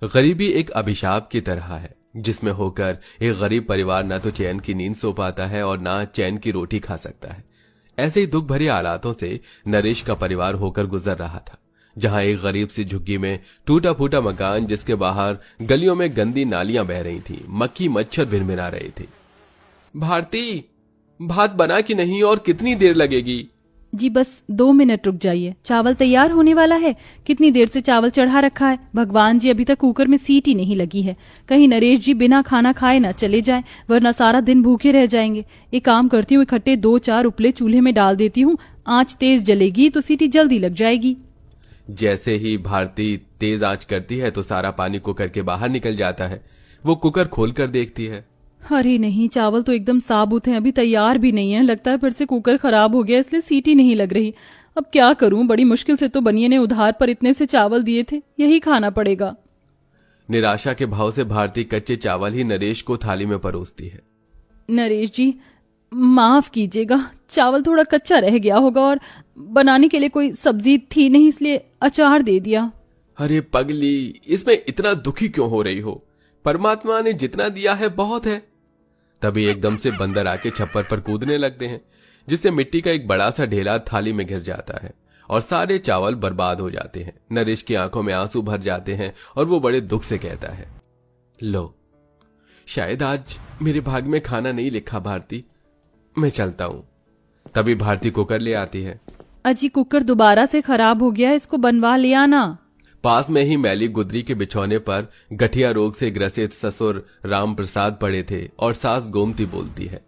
गरीबी एक अभिशाप की तरह है जिसमें होकर एक गरीब परिवार न तो चैन की नींद सो पाता है और ना चैन की रोटी खा सकता है। ऐसे ही दुख भरे हालातों से नरेश का परिवार होकर गुजर रहा था, जहां एक गरीब सी झुग्गी में टूटा फूटा मकान, जिसके बाहर गलियों में गंदी नालियां बह रही थी, मक्खी मच्छर भिनभिना रहे थे। भारती, भात बना कि नहीं और कितनी देर लगेगी? जी बस 2 मिनट रुक जाइए, चावल तैयार होने वाला है। कितनी देर से चावल चढ़ा रखा है, भगवान जी अभी तक कुकर में सीटी नहीं लगी है। कहीं नरेश जी बिना खाना खाए ना चले जाएं, वरना सारा दिन भूखे रह जाएंगे। एक काम करती हूँ, इकट्ठे 2-4 उपले चूल्हे में डाल देती हूँ, आंच तेज जलेगी तो सीटी जल्दी लग जाएगी। जैसे ही भारती तेज आंच करती है तो सारा पानी कुकर के बाहर निकल जाता है। वो कुकर खोलकर देखती है। अरे नहीं, चावल तो एकदम साबुत हैं, अभी तैयार भी नहीं है। लगता है फिर से कुकर खराब हो गया, इसलिए सीटी नहीं लग रही। अब क्या करूं, बड़ी मुश्किल से तो बनिए ने उधार पर इतने से चावल दिए थे, यही खाना पड़ेगा। निराशा के भाव से भारती कच्चे चावल ही नरेश को थाली में परोसती है। नरेश जी माफ कीजिएगा, चावल थोड़ा कच्चा रह गया होगा और बनाने के लिए कोई सब्जी थी नहीं, इसलिए अचार दे दिया। अरे पगली, इसमें इतना दुखी क्यों हो रही हो? परमात्मा ने जितना दिया है बहुत है। तभी एकदम से बंदर आके छप्पर पर कूदने लगते हैं, जिससे मिट्टी का एक बड़ा सा ढेला थाली में घिर जाता है और सारे चावल बर्बाद हो जाते हैं। नरेश की आंखों में आंसू भर जाते हैं और वो बड़े दुख से कहता है, लो, शायद आज मेरे भाग में खाना नहीं लिखा भारती, मैं चलता हूं। तभी भारती कुकर ले आती है। अजी कुकर दोबारा से खराब हो गया, इसको बनवा ले आना। पास में ही मैली गुदरी के बिछौने पर गठिया रोग से ग्रसित ससुर राम प्रसाद पड़े थे और सास गोमती बोलती है,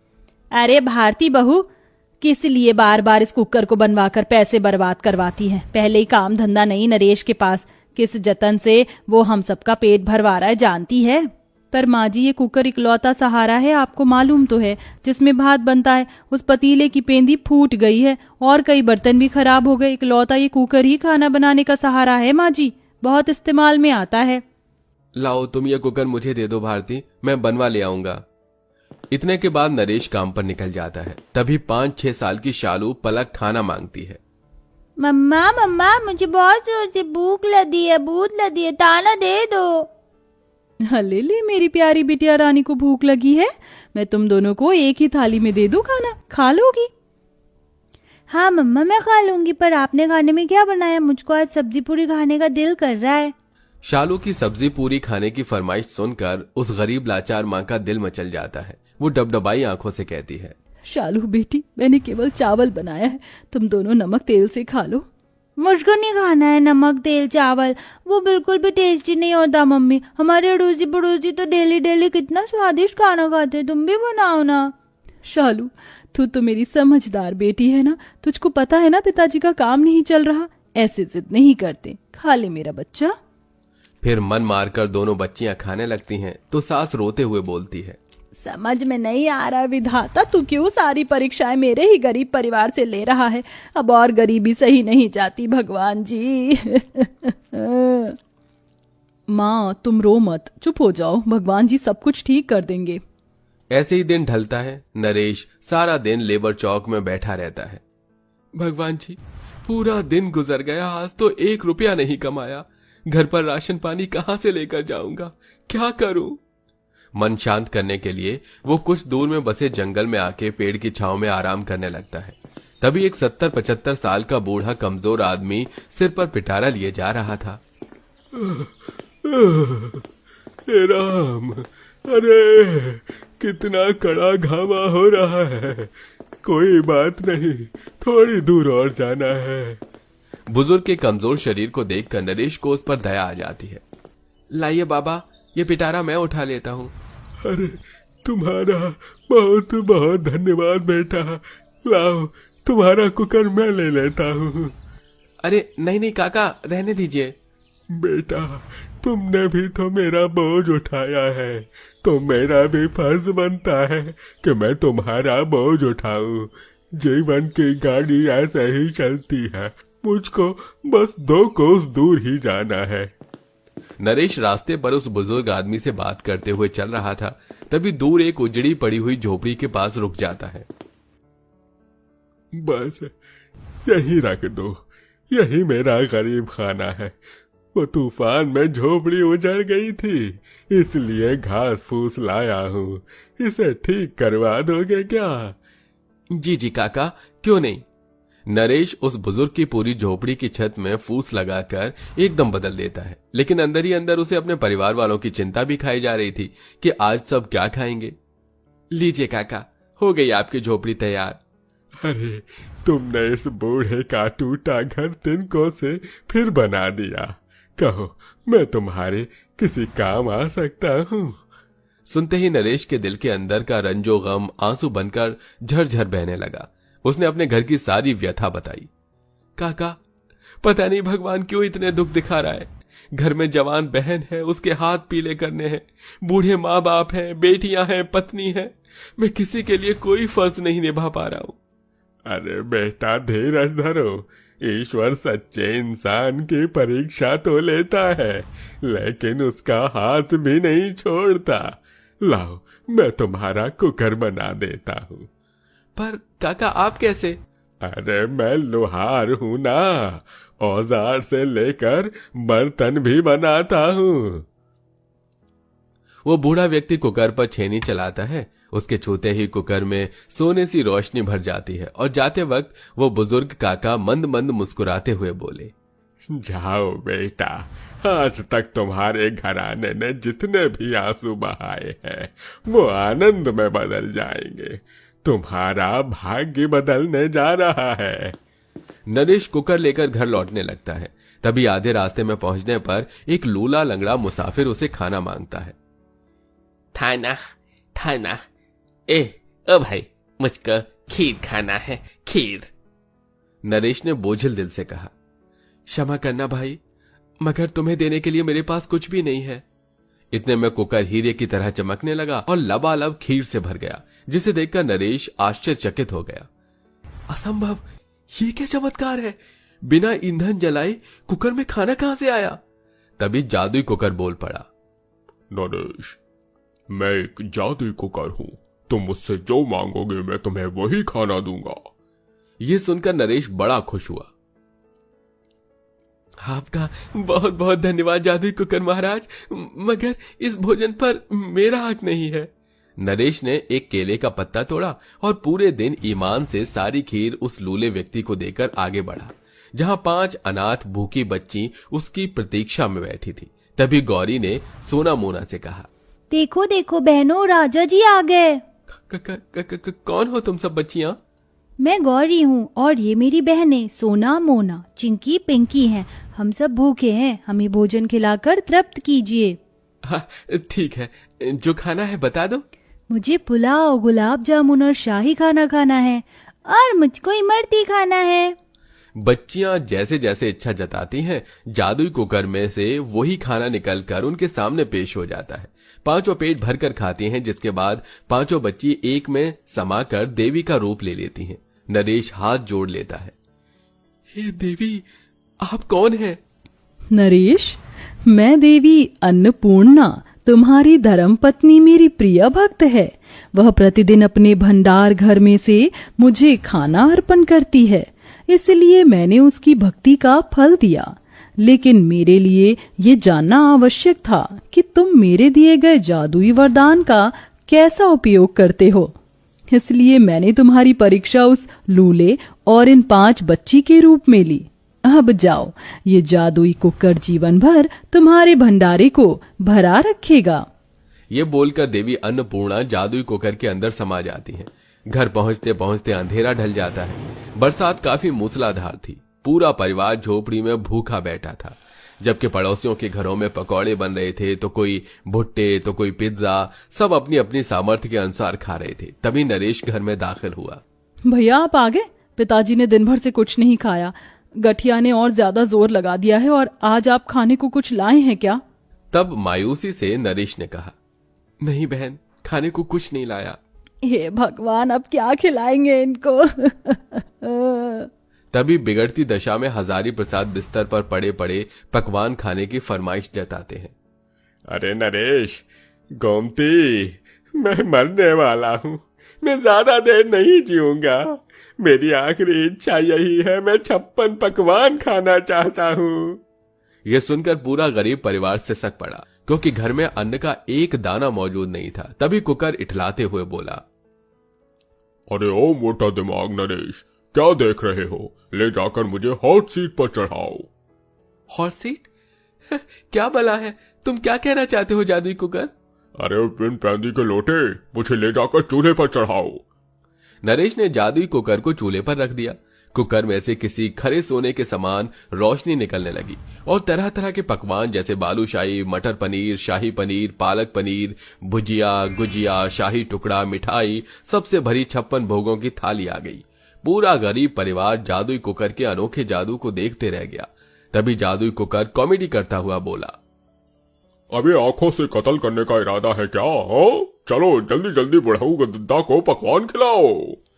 अरे भारती बहू, किस लिए बार बार इस कुकर को बनवाकर पैसे बर्बाद करवाती है? पहले ही काम धंधा नहीं नरेश के पास, किस जतन से वो हम सबका पेट भरवा रहा है जानती है। पर माँ जी, ये कुकर इकलौता सहारा है, आपको मालूम तो है, जिसमें भात बनता है। उस पतीले की पेंदी फूट गई है और कई बर्तन भी खराब हो गए। इकलौता ये कुकर ही खाना बनाने का सहारा है माँ जी, बहुत इस्तेमाल में आता है। लाओ तुम ये कुकर मुझे दे दो भारती, मैं बनवा ले आऊंगा। इतने के बाद नरेश काम पर निकल जाता है। तभी 5-6 साल की शालू पलक खाना मांगती है। मम्मा मम्मा, मुझे बहुत जोर से भूख लगी है, ताना दे दो। ले ले मेरी प्यारी बिटिया रानी को भूख लगी है, मैं तुम दोनों को एक ही थाली में दे दूं, खाना खा लोगी? हाँ मम्मा, मैं खा लूंगी, पर आपने खाने में क्या बनाया? मुझको आज सब्जी पूरी खाने का दिल कर रहा है। शालू की सब्जी पूरी खाने की फरमाइश सुनकर उस गरीब लाचार माँ का दिल मचल जाता है। वो डबडबाई आंखों से कहती है, शालू बेटी, मैंने केवल चावल बनाया है, तुम दोनों नमक तेल से खा लो। मुझको नहीं खाना है नमक तेल चावल, वो बिल्कुल भी टेस्टी नहीं होता। मम्मी, हमारे अड़ोसी पड़ोसी तो डेली डेली कितना स्वादिष्ट खाना खाते, तुम भी बनाओ ना। शालू, तू तो मेरी समझदार बेटी है ना, तुझको पता है ना पिताजी का काम नहीं चल रहा, ऐसे जिद नहीं करते, खा ले मेरा बच्चा। फिर मन मारकर दोनों बच्चियां खाने लगती हैं तो सास रोते हुए बोलती है, समझ में नहीं आ रहा विधाता, तू क्यों सारी परीक्षाएं मेरे ही गरीब परिवार से ले रहा है? अब और गरीबी सही नहीं जाती भगवान जी। माँ तुम रो मत, चुप हो जाओ, भगवान जी सब कुछ ठीक कर देंगे। ऐसे ही दिन ढलता है। नरेश सारा दिन लेबर चौक में बैठा रहता है। भगवान जी, पूरा दिन गुजर गया, आज तो 1 रुपया नहीं कमाया। घर पर राशन पानी कहाँ से लेकर जाऊंगा, क्या करूं? मन शांत करने के लिए वो कुछ दूर में बसे जंगल में आके पेड़ की छांव में आराम करने लगता है। तभी एक 70-75 साल का बूढ़ा कमजोर आदमी सिर पर पिटारा लिए जा रहा था। राम, अरे कितना कड़ा घामा हो रहा है। कोई बात नहीं, थोड़ी दूर और जाना है। बुजुर्ग के कमजोर शरीर को देखकर नरेश को उस पर दया आ जाती है। लाइए बाबा, ये पिटारा मैं उठा लेता हूँ। अरे तुम्हारा बहुत बहुत धन्यवाद बेटा, लाओ तुम्हारा कुकर मैं ले लेता हूँ। अरे नहीं नहीं काका, रहने दीजिए। बेटा, तुमने भी तो मेरा बोझ उठाया है, तो मेरा भी फर्ज बनता है कि मैं तुम्हारा बोझ उठाऊं। जीवन की गाड़ी ऐसे ही चलती है, मुझको बस 2 कोस दूर ही जाना है। नरेश रास्ते पर उस बुजुर्ग आदमी से बात करते हुए चल रहा था। तभी दूर एक उजड़ी पड़ी हुई झोपड़ी के पास रुक जाता है। बस यही रख दो, यही मेरा गरीब खाना है। वो तूफान में झोपड़ी उजड़ गई थी, इसलिए घास फूस लाया हूँ। इसे ठीक करवा दोगे क्या? जी जी काका, क्यों नहीं। नरेश उस बुजुर्ग की पूरी झोपड़ी की छत में फूस लगाकर एकदम बदल देता है, लेकिन अंदर ही अंदर उसे अपने परिवार वालों की चिंता भी खाई जा रही थी कि आज सब क्या खाएंगे। लीजिए काका, हो गई आपकी झोपड़ी तैयार। अरे, तुमने इस बूढ़े का टूटा घर तिनकों से फिर बना दिया। कहो, मैं तुम्हारे किसी काम आ सकता हूँ? सुनते ही नरेश के दिल के अंदर का रंजो गम आंसू बनकर झरझर बहने लगा। उसने अपने घर की सारी व्यथा बताई। काका, पता नहीं भगवान क्यों इतने दुख दिखा रहा है। घर में जवान बहन है, उसके हाथ पीले करने हैं, बूढ़े माँ बाप हैं, बेटियां हैं, पत्नी है। मैं किसी के लिए कोई फर्ज नहीं निभा पा रहा हूँ। अरे बेटा, धीरज धरो। ईश्वर सच्चे इंसान की परीक्षा तो लेता है, लेकिन उसका हाथ भी नहीं छोड़ता। लाओ, मैं तुम्हारा कुकर बना देता हूँ। पर काका, आप कैसे? अरे, मैं लोहार हूँ ना, औजार से लेकर बर्तन भी बनाता हूँ। वो बूढ़ा व्यक्ति कुकर पर छेनी चलाता है। उसके छूते ही कुकर में सोने सी रोशनी भर जाती है और जाते वक्त वो बुजुर्ग काका मंद मंद मुस्कुराते हुए बोले, जाओ बेटा, आज तक तुम्हारे घराने ने जितने भी आंसू बहाए हैं वो आनंद में बदल जाएंगे। तुम्हारा भाग्य बदलने जा रहा है। नरेश कुकर लेकर घर लौटने लगता है। तभी आधे रास्ते में पहुंचने पर एक लूला लंगड़ा मुसाफिर उसे खाना मांगता है। थाना थाना, ओ भाई, मुझको खीर खाना है, खीर। नरेश ने बोझिल दिल से कहा, क्षमा करना भाई, मगर तुम्हें देने के लिए मेरे पास कुछ भी नहीं है। इतने में कुकर हीरे की तरह चमकने लगा और लबालब खीर से भर गया, जिसे देखकर नरेश आश्चर्यचकित हो गया। असंभव, ये क्या चमत्कार है? बिना ईंधन जलाए कुकर में खाना कहां से आया? तभी जादुई कुकर बोल पड़ा, नरेश, मैं एक जादुई कुकर हूँ। तुम मुझसे जो मांगोगे मैं तुम्हें वही खाना दूंगा। ये सुनकर नरेश बड़ा खुश हुआ। आपका बहुत बहुत धन्यवाद जादुई कुकर महाराज, मगर इस भोजन पर मेरा हक नहीं है। नरेश ने एक केले का पत्ता तोड़ा और पूरे दिन ईमान से सारी खीर उस लूले व्यक्ति को देकर आगे बढ़ा, जहां 5 अनाथ भूखी बच्ची उसकी प्रतीक्षा में बैठी थी। तभी गौरी ने सोना मोना से कहा, देखो देखो बहनों, राजा जी आ गए। कौन हो तुम सब बच्चियां? मैं गौरी हूँ और ये मेरी बहनें सोना मोना चिंकी पिंकी हैं। हम सब भूखे हैं, हमें भोजन खिलाकर तृप्त कीजिए। हाँ, ठीक है, जो खाना है बता दो। मुझे पुलाव, गुलाब जामुन और शाही खाना खाना है, और मुझको इमरती खाना है। बच्चियां जैसे जैसे इच्छा जताती हैं, जादुई कुकर में से वही खाना निकलकर उनके सामने पेश हो जाता है। पांचों पेट भरकर खाती हैं, जिसके बाद पांचों बच्ची एक में समाकर देवी का रूप ले लेती हैं। नरेश हाथ जोड़ लेता है, हे देवी, आप कौन हैं? नरेश, मैं देवी अन्नपूर्णा, तुम्हारी धर्मपत्नी मेरी प्रिय भक्त है। वह प्रतिदिन अपने भंडार घर में से मुझे खाना अर्पण करती है, इसलिए मैंने उसकी भक्ति का फल दिया। लेकिन मेरे लिए ये जानना आवश्यक था कि तुम मेरे दिए गए जादुई वरदान का कैसा उपयोग करते हो। इसलिए मैंने तुम्हारी परीक्षा उस लूले और इन 5 बच्ची के रूप में ली। अब जाओ, ये जादुई कुकर जीवन भर तुम्हारे भंडारे को भरा रखेगा। ये बोलकर देवी अन्नपूर्णा जादुई कुकर के अंदर समा जाती हैं। घर पहुंचते पहुंचते अंधेरा ढल जाता है। बरसात काफी मूसलाधार थी। पूरा परिवार झोपड़ी में भूखा बैठा था, जबकि पड़ोसियों के घरों में पकौड़े बन रहे थे, तो कोई भुट्टे तो कोई पिज्जा, सब अपनी अपनी सामर्थ्य के अनुसार खा रहे थे। तभी नरेश घर में दाखिल हुआ। भैया आप आ गए? पिताजी ने दिन भर से कुछ नहीं खाया, गठिया ने और ज्यादा जोर लगा दिया है, और आज आप खाने को कुछ लाए हैं क्या? तब मायूसी से नरेश ने कहा, नहीं बहन, खाने को कुछ नहीं लाया। हे भगवान, अब क्या खिलाएंगे इनको? तभी बिगड़ती दशा में हजारी प्रसाद बिस्तर पर पड़े पड़े पकवान खाने की फरमाइश जताते हैं। अरे नरेश, गोमती, मैं मरने वाला हूँ, मैं ज्यादा देर नहीं जीऊंगा। मेरी आखिरी इच्छा यही है, मैं 56 पकवान खाना चाहता हूँ। यह सुनकर पूरा गरीब परिवार सिसक पड़ा, क्योंकि घर में अन्न का एक दाना मौजूद नहीं था। तभी कुकर इठलाते हुए बोला, अरे ओ मोटा दिमाग नरेश, क्या देख रहे हो? ले जाकर मुझे हॉट सीट पर चढ़ाओ। Hot seat? क्या भला है? तुम क्या कहना चाहते हो जादुई कुकर? अरे बिन पैंदी के लोटे, मुझे ले जाकर चूल्हे पर चढ़ाओ। नरेश ने जादुई कुकर को चूल्हे पर रख दिया। कुकर में से किसी खरे सोने के समान रोशनी निकलने लगी और तरह तरह के पकवान जैसे बालूशाही, मटर पनीर, शाही पनीर, पालक पनीर, भुजिया, गुजिया, शाही टुकड़ा, मिठाई, सबसे भरी 56 भोगों की थाली आ गई। पूरा गरीब परिवार जादुई कुकर के अनोखे जादू को देखते रह गया। तभी जादुई कुकर कॉमेडी करता हुआ बोला, अबे आंखों से कत्ल करने का इरादा है क्या? हाँ, चलो जल्दी जल्दी बुढ़ऊ गद्दा को पकवान खिलाओ।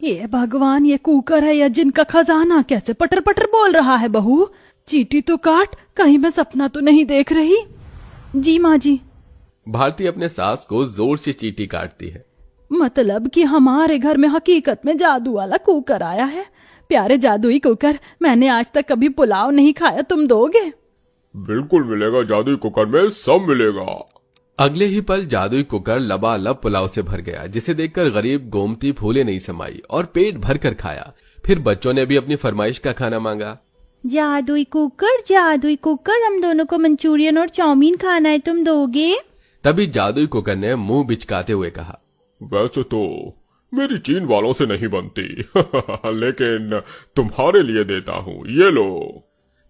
ये भगवान, ये कुकर है या जिनका खजाना कैसे पटर पटर बोल रहा है? बहू, चीटी तो काट, कहीं मैं सपना तो नहीं देख रही? जी माँ जी। भारती अपने सास को जोर से चींटी काटती है। मतलब कि हमारे घर में हकीकत में जादू वाला कुकर आया है। प्यारे जादुई कुकर, मैंने आज तक कभी पुलाव नहीं खाया, तुम दोगे? बिल्कुल मिलेगा, जादुई कुकर में सब मिलेगा। अगले ही पल जादुई कुकर लबालब पुलाव से भर गया, जिसे देखकर गरीब गोमती फूले नहीं समाई और पेट भर कर खाया। फिर बच्चों ने भी अपनी फरमाइश का खाना मांगा। जादुई कुकर, हम दोनों को मंचूरियन और चाउमीन खाना है, तुम दोगे? तभी जादुई कुकर ने मुंह बिचकाते हुए कहा, वैसे तो मेरी चीन वालों से नहीं बनती लेकिन तुम्हारे लिए देता हूँ, ये लो।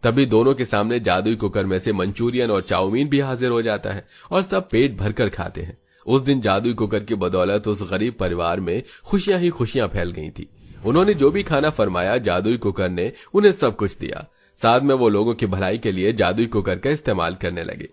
तभी दोनों के सामने जादुई कुकर में से मंचूरियन और चाउमीन भी हाजिर हो जाता है और सब पेट भरकर खाते हैं। उस दिन जादुई कुकर की बदौलत उस गरीब परिवार में खुशियां ही खुशियां फैल गई थी। उन्होंने जो भी खाना फरमाया, जादुई कुकर ने उन्हें सब कुछ दिया। साथ में वो लोगों की भलाई के लिए जादुई कुकर का इस्तेमाल करने लगे।